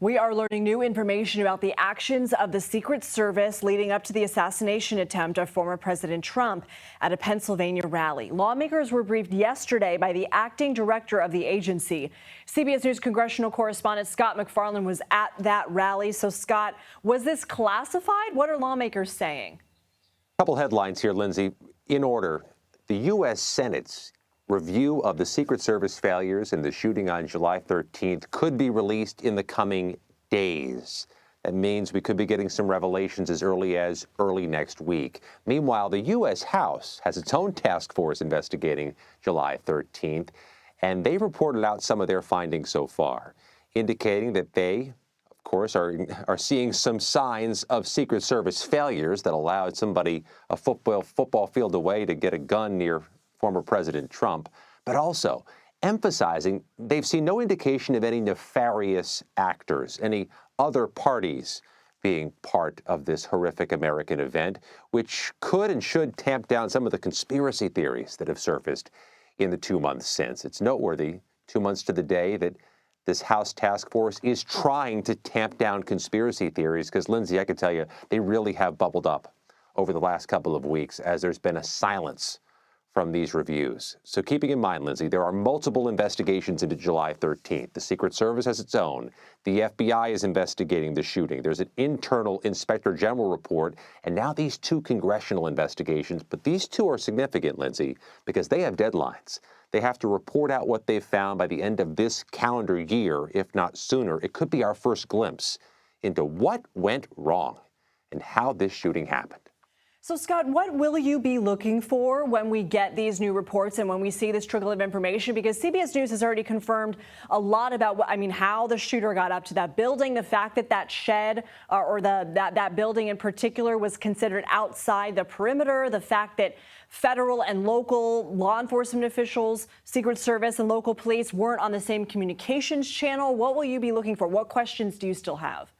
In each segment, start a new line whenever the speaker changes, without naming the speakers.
We are learning new information about the actions of the Secret Service leading up to the assassination attempt of former President Trump at a Pennsylvania rally. Lawmakers were briefed yesterday by the acting director of the agency. CBS News congressional correspondent Scott MacFarlane was at that rally. So, Scott, was this classified? What are lawmakers saying?
A couple headlines here, Lindsay. In order, the U.S. Senate's review of the Secret Service failures in the shooting on July 13th could be released in the coming days. That means we could be getting some revelations as early as early next week. Meanwhile, the U.S. House has its own task force investigating July 13th, and they reported out some of their findings so far, indicating that they, of course, are seeing some signs of Secret Service failures that allowed somebody a football field away to get a gun near former President Trump, but also emphasizing they've seen no indication of any nefarious actors, any other parties being part of this horrific American event, which could and should tamp down some of the conspiracy theories that have surfaced in the 2 months since. It's noteworthy, 2 months to the day, that this House task force is trying to tamp down conspiracy theories, because, Lindsay, I can tell you, they really have bubbled up over the last couple of weeks as there's been a silence from these reviews. So keeping in mind, Lindsay, there are multiple investigations into July 13th. The Secret Service has its own. The FBI is investigating the shooting. There's an internal Inspector General report, and now these two congressional investigations. But these two are significant, Lindsay, because they have deadlines. They have to report out what they've found by the end of this calendar year, if not sooner. It could be our first glimpse into what went wrong and how this shooting happened.
So, Scott, what will you be looking for when we get these new reports and when we see this trickle of information? Because CBS News has already confirmed a lot about how the shooter got up to that building, the fact that that shed or that building in particular was considered outside the perimeter, the fact that federal and local law enforcement officials, Secret Service and local police weren't on the same communications channel. What will you be looking for? What questions do you still have?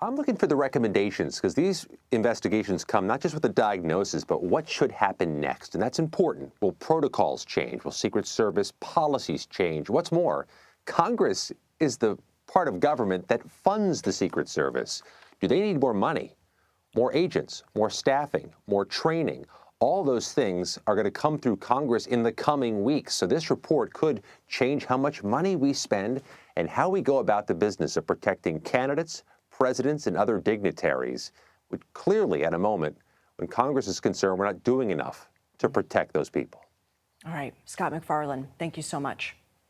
I'm looking for the recommendations, because these investigations come not just with a diagnosis, but what should happen next. And that's important. Will protocols change? Will Secret Service policies change? What's more, Congress is the part of government that funds the Secret Service. Do they need more money, more agents, more staffing, more training? All those things are going to come through Congress in the coming weeks. So this report could change how much money we spend and how we go about the business of protecting candidates, presidents, and other dignitaries, which clearly at a moment when Congress is concerned we're not doing enough to protect those people.
All right, Scott MacFarlane, thank you so much.